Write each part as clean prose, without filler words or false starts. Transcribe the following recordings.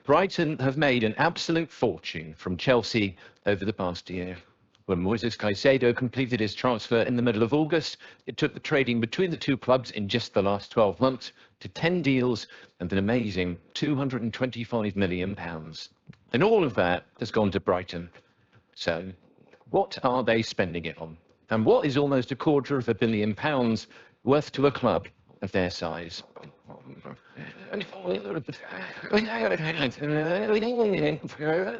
Brighton have made an absolute fortune from Chelsea over the past year. When Moises Caicedo completed his transfer in the middle of August, it took the trading between the two clubs in just the last 12 months to 10 deals and an amazing £225 million. And all of that has gone to Brighton. So, what are they spending it on? And what is almost £250 million worth to a club of their size?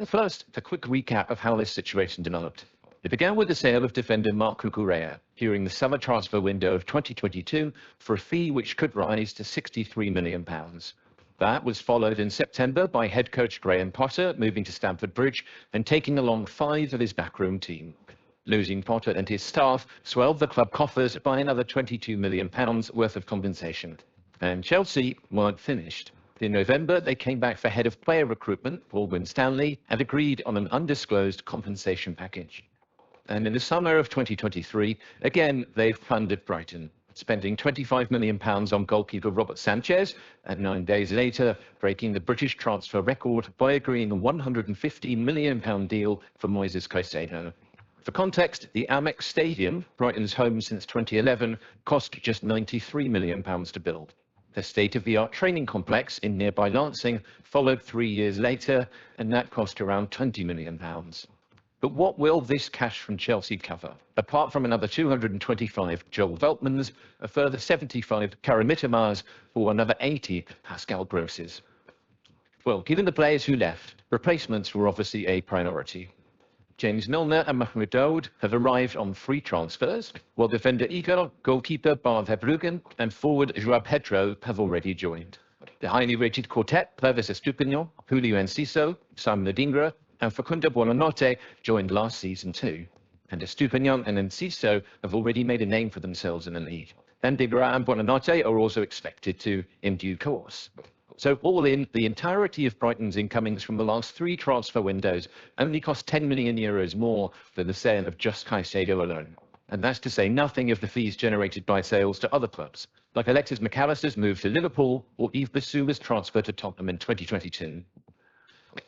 First, a quick recap of how this situation developed. It began with the sale of defender Marc Cucurella during the summer transfer window of 2022 for a fee which could rise to £63 million. That was followed in September by head coach Graham Potter moving to Stamford Bridge and taking along 5 of his backroom team. Losing Potter and his staff swelled the club coffers by another £22 million worth of compensation. And Chelsea weren't finished. In November, they came back for head of player recruitment, Paul Winstanley, and agreed on an undisclosed compensation package. And in the summer of 2023, again, they've funded Brighton, spending £25 million on goalkeeper Robert Sanchez, and 9 days later, breaking the British transfer record by agreeing a £150 million deal for Moises Caicedo. For context, the Amex Stadium, Brighton's home since 2011, cost just £93 million to build. The state-of-the-art training complex in nearby Lancing followed 3 years later, and that cost around £20 million. But what will this cash from Chelsea cover? Apart from another 225 Joel Veltmans, a further 75 Karamittamars, or another 80 Pascal Grosses. Well, given the players who left, replacements were obviously a priority. James Milner and Mahmoud Daoud have arrived on free transfers, while defender Igor, goalkeeper Bar Verbruggen, and forward Joao Pedro have already joined. The highly rated quartet, Clevis Estupinian, Julio Enciso, Simon Adingra, and Facundo Buonanotte joined last season too. And Estupinian and Enciso have already made a name for themselves in the league. Adingra and Buonanotte are also expected to in due course. So all in, the entirety of Brighton's incomings from the last 3 transfer windows only cost €10 million more than the sale of just Caicedo alone. And that's to say nothing of the fees generated by sales to other clubs, like Alexis McAllister's move to Liverpool or Yves Bissouma's transfer to Tottenham in 2022.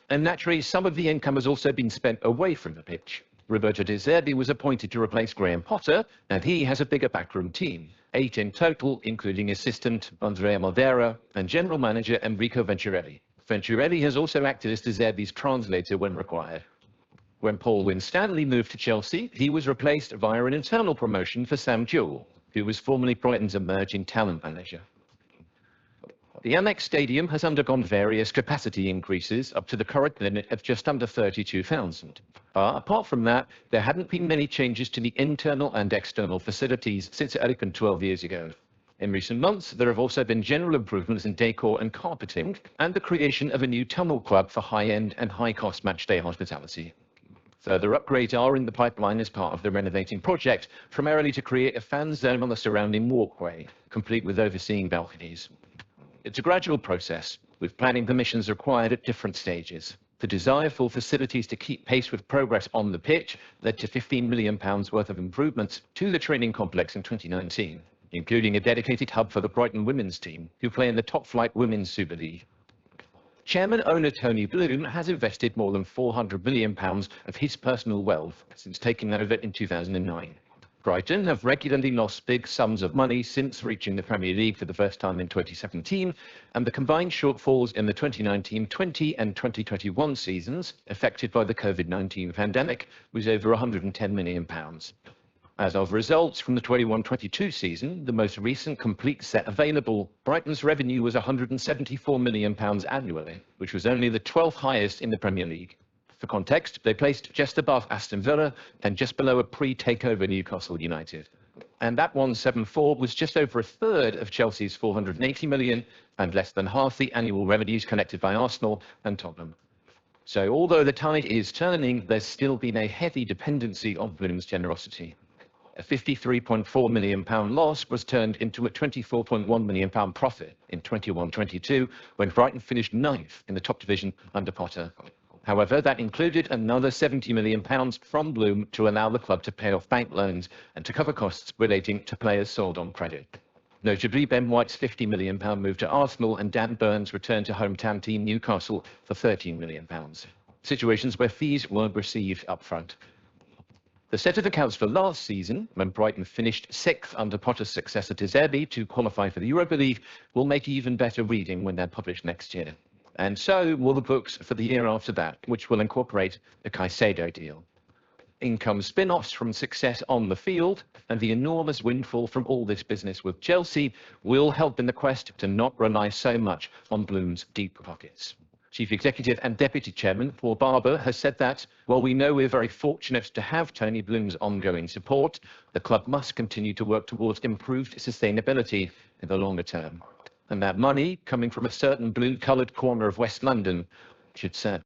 And naturally, some of the income has also been spent away from the pitch. Roberto De Zerbi was appointed to replace Graham Potter, and he has a bigger backroom team, 8 in total, including assistant Andrea Moldera and general manager Enrico Venturelli. Venturelli has also acted as De Zerbi's translator when required. When Paul Winstanley moved to Chelsea, he was replaced via an internal promotion for Sam Jewell, who was formerly Brighton's emerging talent manager. The Amex Stadium has undergone various capacity increases up to the current limit of just under 32,000. Apart from that, there hadn't been many changes to the internal and external facilities since it opened 12 years ago. In recent months, there have also been general improvements in decor and carpeting, and the creation of a new tunnel club for high-end and high-cost matchday hospitality. Further upgrades are in the pipeline as part of the renovating project, primarily to create a fan zone on the surrounding walkway, complete with overseeing balconies. It's a gradual process, with planning permissions required at different stages. The desire for facilities to keep pace with progress on the pitch led to £15 million worth of improvements to the training complex in 2019, including a dedicated hub for the Brighton women's team, who play in the top-flight Women's Super League. Chairman-owner Tony Bloom has invested more than £400 million of his personal wealth since taking over in 2009. Brighton have regularly lost big sums of money since reaching the Premier League for the first time in 2017, and the combined shortfalls in the 2019-20 and 2021 seasons, affected by the COVID-19 pandemic, was over £110 million. As of results from the 21-22 season, the most recent complete set available, Brighton's revenue was £174 million annually, which was only the 12th highest in the Premier League. For context, they placed just above Aston Villa and just below a pre-takeover Newcastle United. And that 174 was just over a third of Chelsea's £480 million and less than half the annual revenues collected by Arsenal and Tottenham. So although the tide is turning, there's still been a heavy dependency on Bloom's generosity. A £53.4 million loss was turned into a £24.1 million profit in 21-22 when Brighton finished 9th in the top division under Potter. However, that included another £70 million from Bloom to allow the club to pay off bank loans and to cover costs relating to players sold on credit. Notably, Ben White's £50 million move to Arsenal and Dan Burns' return to hometown team Newcastle for £13 million. Situations where fees weren't received up front. The set of accounts for last season, when Brighton finished 6th under Potter's successor De Zerbi to qualify for the Europa League, will make even better reading when they're published next year. And so will the books for the year after that, which will incorporate the Caicedo deal. Income spin-offs from success on the field and the enormous windfall from all this business with Chelsea will help in the quest to not rely so much on Bloom's deep pockets. Chief Executive and Deputy Chairman Paul Barber has said that, while we know we're very fortunate to have Tony Bloom's ongoing support, the club must continue to work towards improved sustainability in the longer term. And that money, coming from a certain blue-coloured corner of West London, should certainly